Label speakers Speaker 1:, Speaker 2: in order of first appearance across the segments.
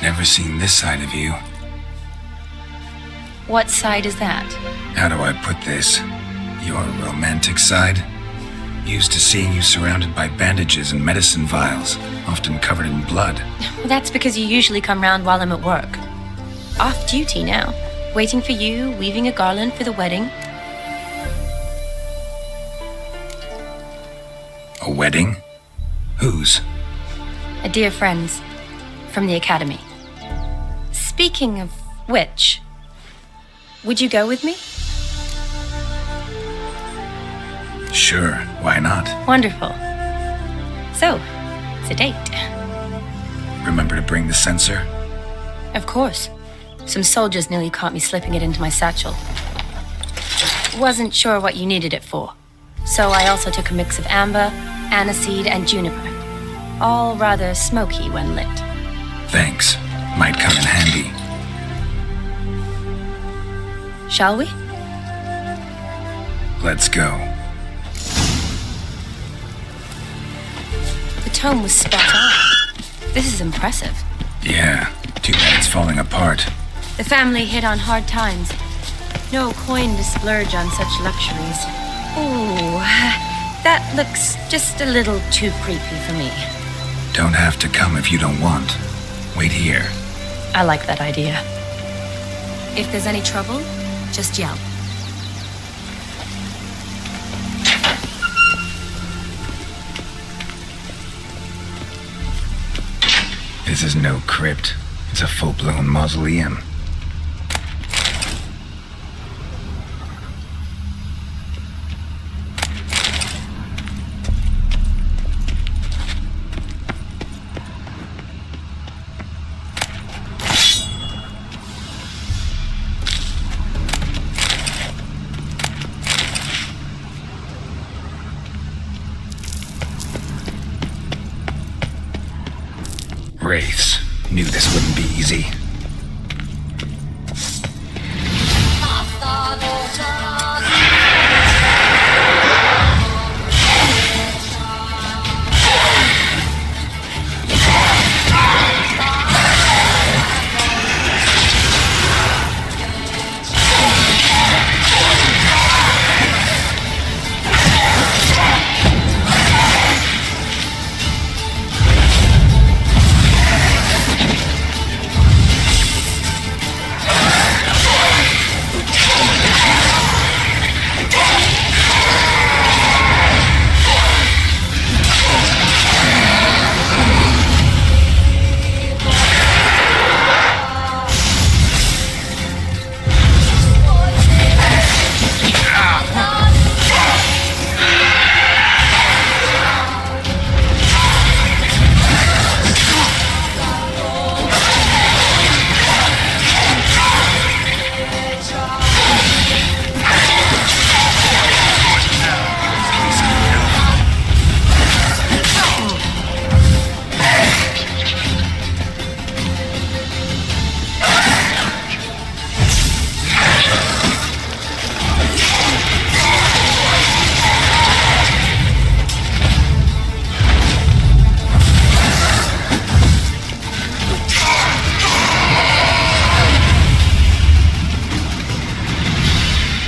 Speaker 1: Never seen this side of you.
Speaker 2: What side is that?
Speaker 1: How do I put this? Your romantic side? Used to seeing you surrounded by bandages and medicine vials, often covered in blood.
Speaker 2: Well, that's because you usually come round while I'm at work. Off duty now. Waiting for you, weaving a garland for the wedding.
Speaker 1: A wedding? Whose?
Speaker 2: A dear friend's. From the academy. Speaking of which, would you go with me?
Speaker 1: Sure, why not?
Speaker 2: Wonderful. So, it's a date.
Speaker 1: Remember to bring the censer?
Speaker 2: Of course. Some soldiers nearly caught me slipping it into my satchel. Wasn't sure what you needed it for. So I also took a mix of amber, aniseed, and juniper. All rather smoky when lit.
Speaker 1: Thanks. Might come in handy.
Speaker 2: Shall we?
Speaker 1: Let's go.
Speaker 2: The tome was spot on. This is impressive.
Speaker 1: Yeah, too bad it's falling apart.
Speaker 2: The family hit on hard times. No coin to splurge on such luxuries. Ooh, that looks just a little too creepy for me.
Speaker 1: Don't have to come if you don't want. Wait here.
Speaker 2: I like that idea. If there's any trouble, just yell.
Speaker 1: This is no crypt. It's a full-blown mausoleum. Wraiths. Knew this wouldn't be easy.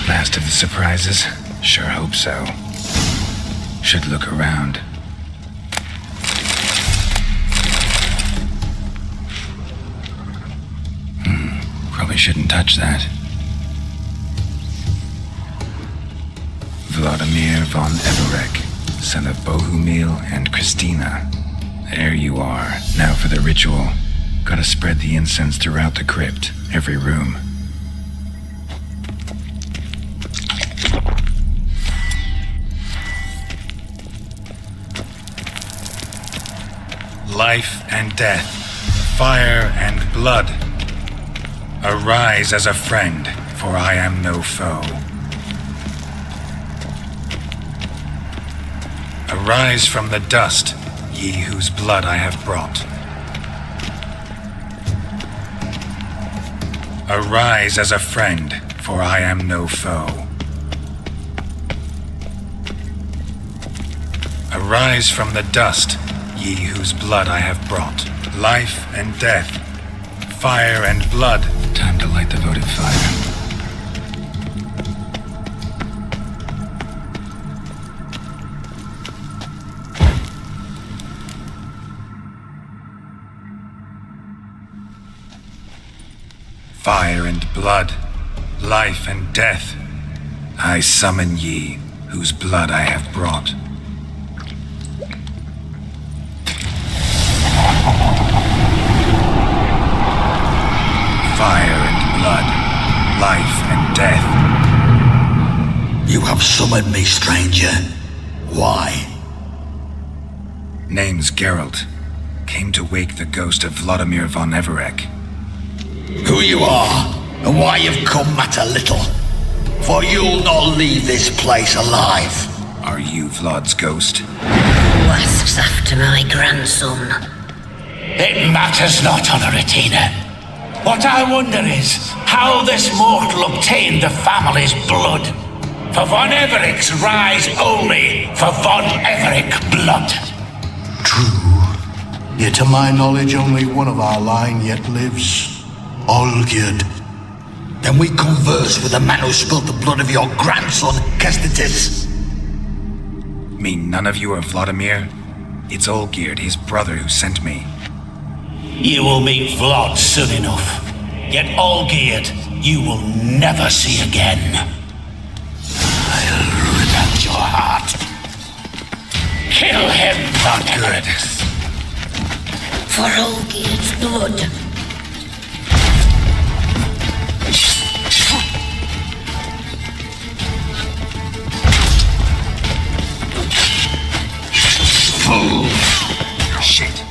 Speaker 1: Last of the surprises? Sure hope so. Should look around. Probably shouldn't touch that. Vlodimir von Everec, son of Bohumil and Christina. There you are. Now for the ritual. Gotta spread the incense throughout the crypt, every room. Life and death, fire and blood. Arise as a friend, for I am no foe. Arise from the dust, ye whose blood I have brought. Arise as a friend, for I am no foe. Arise from the dust, ye whose blood I have brought. Life and death, Fire and blood. Time to light the votive fire. Fire and blood, life and death. I summon ye, whose blood I have brought. Fire and blood, life and death.
Speaker 3: You have summoned me, stranger. Why?
Speaker 1: Name's Geralt. Came to wake the ghost of Vlodimir von Everec.
Speaker 3: Who you are, and why you've come matter little. For you'll not leave this place alive.
Speaker 1: Are you Vlod's ghost?
Speaker 4: Who asks after my grandson?
Speaker 5: It matters not, Honoratina. What I wonder is how this mortal obtained the family's blood. For von Everec's rise only for von Everec blood.
Speaker 6: True. Yet to my knowledge, only one of our line yet lives. Olgierd.
Speaker 3: Then we converse with the man who spilled the blood of your grandson, Kestitis.
Speaker 1: Mean none of you are Vlodimir? It's Olgierd, his brother, who sent me.
Speaker 5: You will meet Vlod soon enough. Yet Olgierd, you will never see again. I'll rip out your heart. Kill him, von Everec.
Speaker 4: For Olgierd's blood.
Speaker 3: Fool.
Speaker 1: Shit.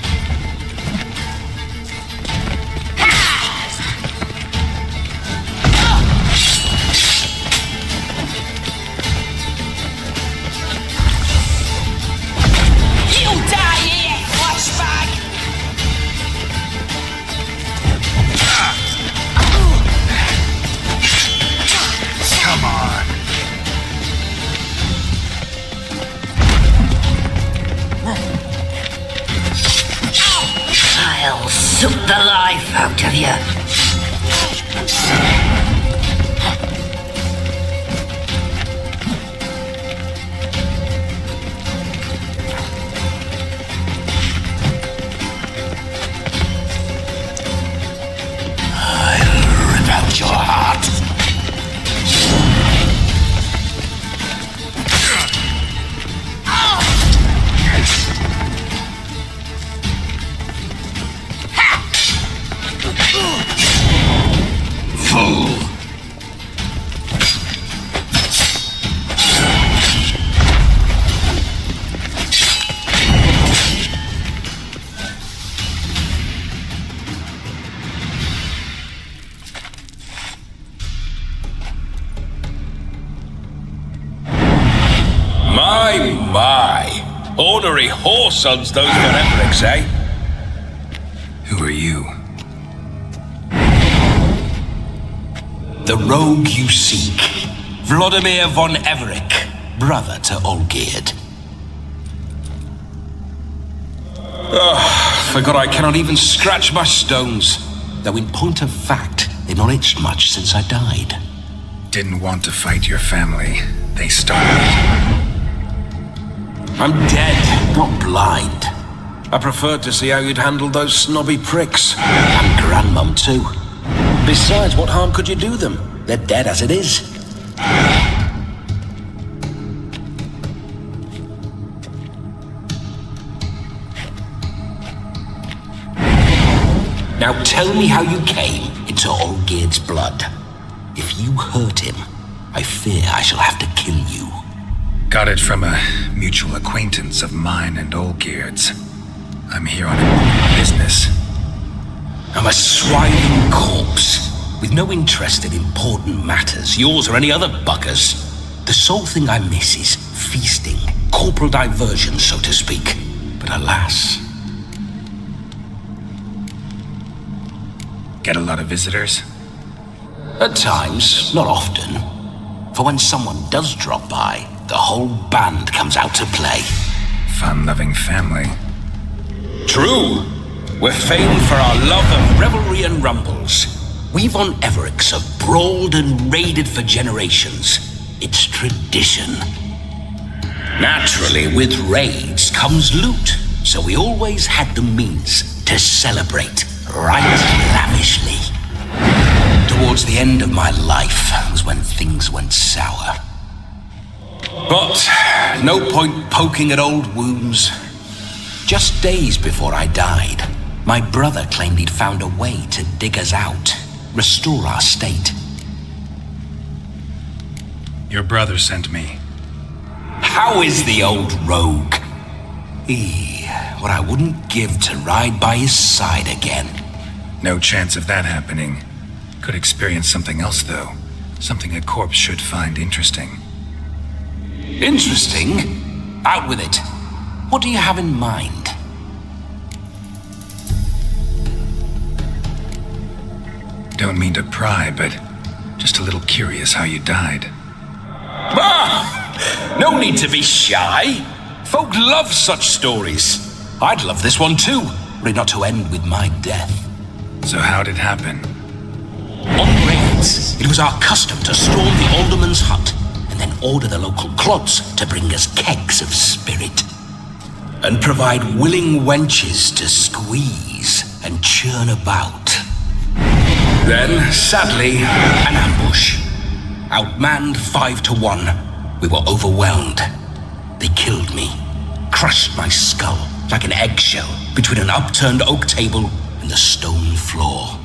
Speaker 4: I'll suck the life out of you.
Speaker 5: I'll rip out your heart.
Speaker 3: Fool.
Speaker 7: My. Ornery whoresons those von Everecs, eh?
Speaker 1: Who are you?
Speaker 5: The rogue you seek. Vlodimir von Everec, brother to Olgierd. Forgot I cannot even scratch my stones. Though in point of fact, they've not itched much since I died.
Speaker 1: Didn't want to fight your family. They started.
Speaker 5: I'm dead, not blind. I preferred to see how you'd handle those snobby pricks. And Grandmum, too. Besides, what harm could you do them? They're dead as it is. Now tell me how you came into Olgierd's blood. If you hurt him, I fear I shall have to kill you.
Speaker 1: Got it from a mutual acquaintance of mine and Olgierd's. I'm here on important business.
Speaker 5: I'm a swine corpse, with no interest in important matters, yours or any other buggers. The sole thing I miss is feasting, corporal diversion, so to speak. But alas...
Speaker 1: Get a lot of visitors?
Speaker 5: At times, not often. For when someone does drop by, the whole band comes out to play.
Speaker 1: Fun-loving family.
Speaker 5: True. We're famed for our love of revelry and rumbles. We von Everecs have brawled and raided for generations. It's tradition. Naturally, with raids comes loot, so we always had the means to celebrate right lavishly. Towards the end of my life was when things went sour. But no point poking at old wounds. Just days before I died, my brother claimed he'd found a way to dig us out, restore our state.
Speaker 1: Your brother sent me.
Speaker 5: How is the old rogue? What I wouldn't give to ride by his side again.
Speaker 1: No chance of that happening. Could experience something else, though. Something a corpse should find interesting.
Speaker 5: Interesting? Out with it. What do you have in mind?
Speaker 1: Don't mean to pry, but just a little curious how you died.
Speaker 5: No need to be shy. Folk love such stories. I'd love this one too, were it not to end with my death.
Speaker 1: So how'd it happen?
Speaker 5: On raids, it was our custom to storm the alderman's hut and then order the local clods to bring us kegs of spirit. And provide willing wenches to squeeze and churn about. Then, sadly, an ambush. Outmanned 5-1, we were overwhelmed. They killed me, crushed my skull like an eggshell between an upturned oak table and the stone floor.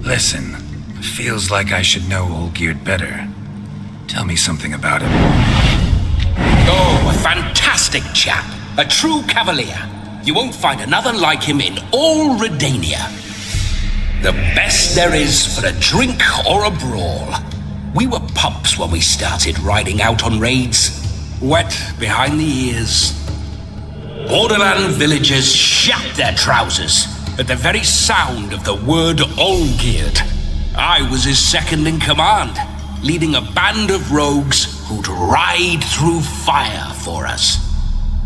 Speaker 1: Listen, feels like I should know Olgierd better. Tell me something about him.
Speaker 5: Oh, a fantastic chap. A true cavalier. You won't find another like him in all Redania. The best there is for a drink or a brawl. We were pups when we started riding out on raids. Wet behind the ears. Borderland villagers shat their trousers at the very sound of the word Olgierd. I was his second in command, leading a band of rogues who'd ride through fire for us.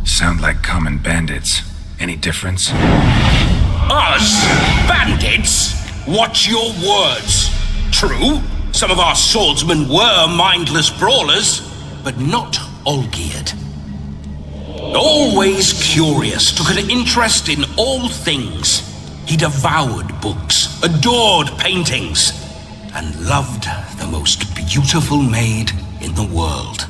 Speaker 1: Sound like common bandits. Any difference?
Speaker 5: Us? Bandits? Watch your words. True, some of our swordsmen were mindless brawlers, but not Olgierd. Always curious, took an interest in all things. He devoured books, adored paintings, and loved the most beautiful maid in the world.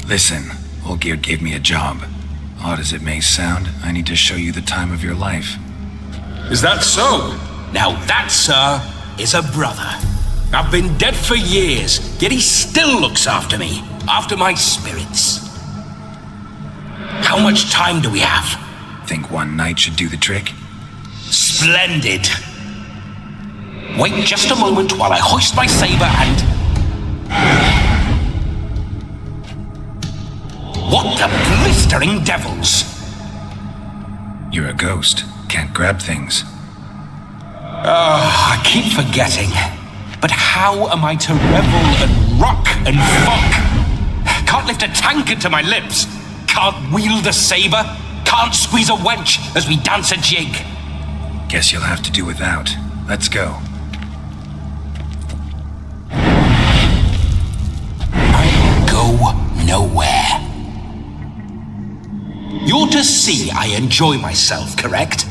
Speaker 1: Listen, Olgierd gave me a job. Odd as it may sound, I need to show you the time of your life.
Speaker 5: Is that so? Now that, sir, is a brother. I've been dead for years, yet he still looks after me, after my spirits. How much time do we have?
Speaker 1: Think one night should do the trick?
Speaker 5: Splendid. Wait just a moment while I hoist my saber and... What the blistering devils?
Speaker 1: You're a ghost. Can't grab things.
Speaker 5: I keep forgetting. But how am I to revel and rock and fuck? Can't lift a tankard to my lips. Can't wield a saber. Can't squeeze a wench as we dance a jig.
Speaker 1: Guess you'll have to do without. Let's go.
Speaker 5: I'll go nowhere. You're to see I enjoy myself, correct?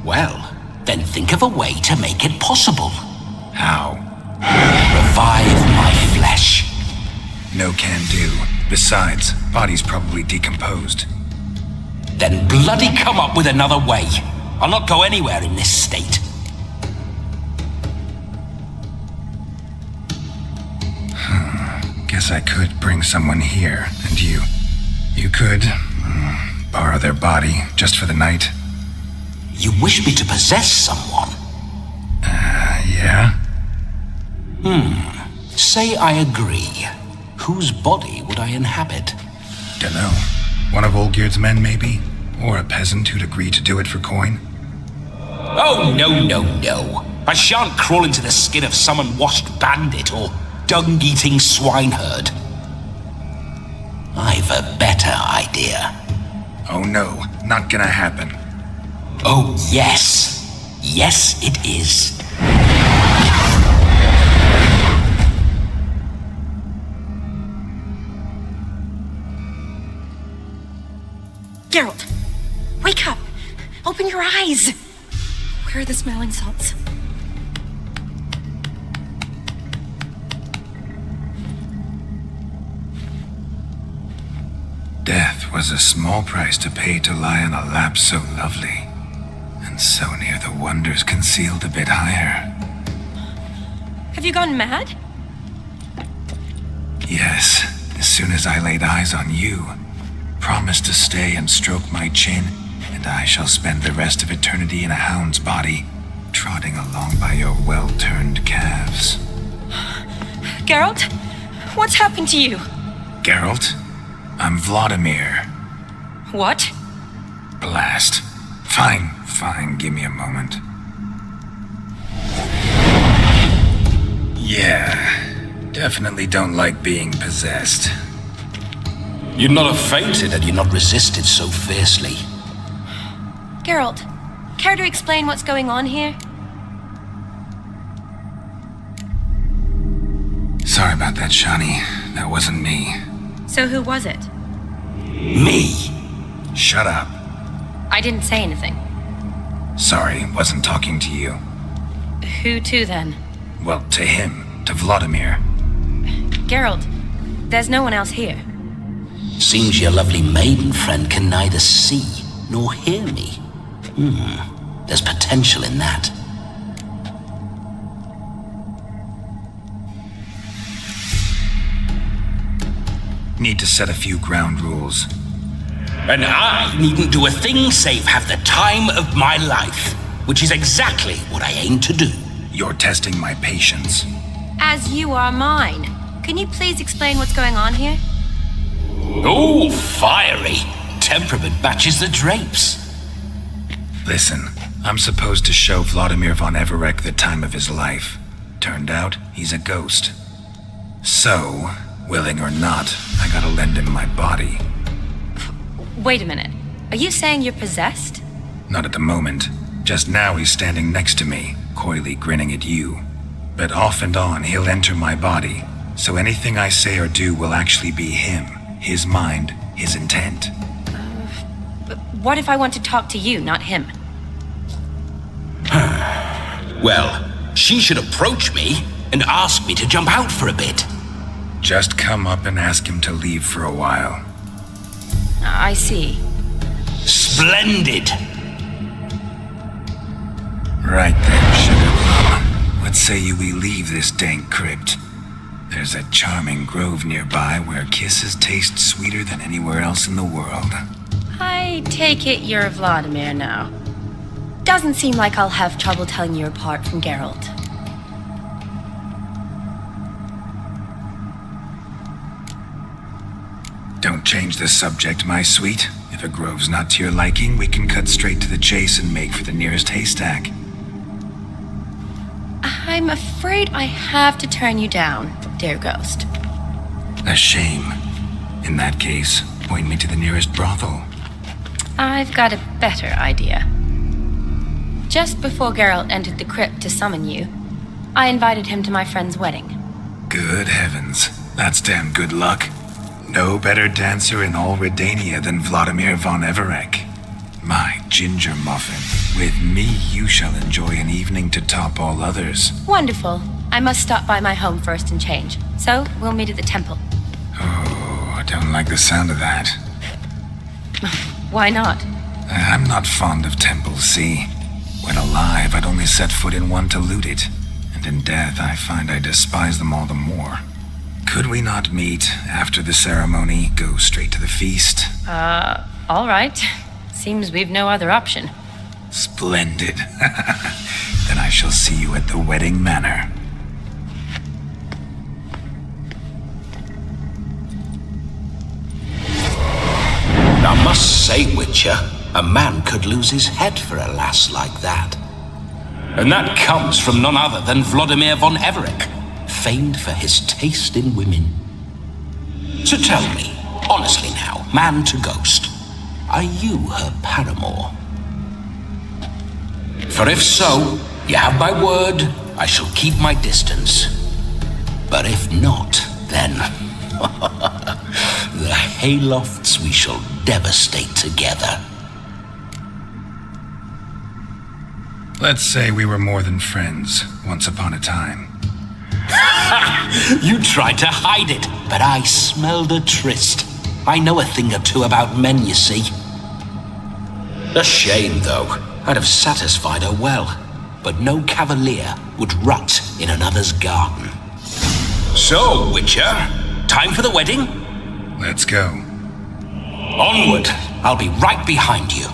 Speaker 5: Well, then think of a way to make it possible.
Speaker 1: How?
Speaker 5: Revive my flesh.
Speaker 1: No can do. Besides, body's probably decomposed.
Speaker 5: Then bloody come up with another way. I'll not go anywhere in this state.
Speaker 1: Guess I could bring someone here, and you could borrow their body just for the night.
Speaker 5: You wish me to possess someone?
Speaker 1: Yeah?
Speaker 5: Say I agree. Whose body would I inhabit?
Speaker 1: Dunno. One of Olgierd's men, maybe? Or a peasant who'd agree to do it for coin?
Speaker 5: Oh, no. I shan't crawl into the skin of some unwashed bandit or dung-eating swineherd. I've a better idea.
Speaker 1: Oh no, not gonna happen.
Speaker 5: Oh, yes. Yes, it is.
Speaker 2: Geralt, wake up! Open your eyes! Where are the smelling salts?
Speaker 1: Death was a small price to pay to lie on a lap so lovely, and so near the wonders concealed a bit higher.
Speaker 2: Have you gone mad?
Speaker 1: Yes, as soon as I laid eyes on you, promised to stay and stroke my chin, and I shall spend the rest of eternity in a hound's body, trotting along by your well-turned calves.
Speaker 2: Geralt, what's happened to you?
Speaker 1: Geralt? I'm Vlodimir.
Speaker 2: What?
Speaker 1: Blast. Fine, give me a moment. Yeah, definitely don't like being possessed.
Speaker 5: You'd not have fainted had you not resisted so fiercely.
Speaker 2: Geralt, care to explain what's going on here?
Speaker 1: Sorry about that, Shani. That wasn't me.
Speaker 2: So who was it?
Speaker 5: Me?
Speaker 1: Shut up.
Speaker 2: I didn't say anything.
Speaker 1: Sorry, wasn't talking to you.
Speaker 2: Who to then?
Speaker 1: Well, to him. To Vlodimir.
Speaker 2: Geralt, there's no one else here.
Speaker 5: Seems your lovely maiden friend can neither see nor hear me. There's potential in that.
Speaker 1: Need to set a few ground rules.
Speaker 5: And I needn't do a thing save have the time of my life, which is exactly what I aim to do.
Speaker 1: You're testing my patience.
Speaker 2: As you are mine. Can you please explain what's going on here?
Speaker 5: Oh, fiery. Temperament matches the drapes.
Speaker 1: Listen, I'm supposed to show Vlodimir von Everec the time of his life. Turned out, he's a ghost. So, willing or not, I gotta lend him my body.
Speaker 2: Wait a minute. Are you saying you're possessed?
Speaker 1: Not at the moment. Just now he's standing next to me, coyly grinning at you. But off and on, he'll enter my body. So anything I say or do will actually be him. His mind, his intent.
Speaker 2: But what if I want to talk to you, not him?
Speaker 5: Well, she should approach me and ask me to jump out for a bit.
Speaker 1: Just come up and ask him to leave for a while.
Speaker 2: I see.
Speaker 5: Splendid.
Speaker 1: Right then, Sugarplum. What say you we leave this dank crypt? There's a charming grove nearby where kisses taste sweeter than anywhere else in the world.
Speaker 2: I take it you're Vlodimir now. Doesn't seem like I'll have trouble telling you apart from Geralt.
Speaker 1: Don't change the subject, my sweet. If a grove's not to your liking, we can cut straight to the chase and make for the nearest haystack.
Speaker 2: I'm afraid I have to turn you down, dear ghost.
Speaker 1: A shame. In that case, point me to the nearest brothel.
Speaker 2: I've got a better idea. Just before Geralt entered the crypt to summon you, I invited him to my friend's wedding.
Speaker 1: Good heavens. That's damn good luck. No better dancer in all Redania than Vlodimir von Everec. My ginger muffin. With me, you shall enjoy an evening to top all others.
Speaker 2: Wonderful. I must stop by my home first and change. So, we'll meet at the temple.
Speaker 1: Oh, I don't like the sound of that.
Speaker 2: Why not?
Speaker 1: I'm not fond of temples, see? When alive, I'd only set foot in one to loot it. And in death, I find I despise them all the more. Could we not meet after the ceremony, go straight to the feast?
Speaker 2: All right. Seems we've no other option.
Speaker 1: Splendid. Then I shall see you at the wedding manor.
Speaker 5: I must say, Witcher, a man could lose his head for a lass like that. And that comes from none other than Vlodimir von Everec, famed for his taste in women. So tell me, honestly now, man to ghost, are you her paramour? For if so, you have my word, I shall keep my distance. But if not, then the haylofts we shall devastate together.
Speaker 1: Let's say we were more than friends once upon a time.
Speaker 5: You tried to hide it, but I smelled a tryst. I know a thing or two about men, you see. A shame, though. I'd have satisfied her well, but no cavalier would rut in another's garden. So, Witcher, time for the wedding?
Speaker 1: Let's go.
Speaker 5: Onward! I'll be right behind you.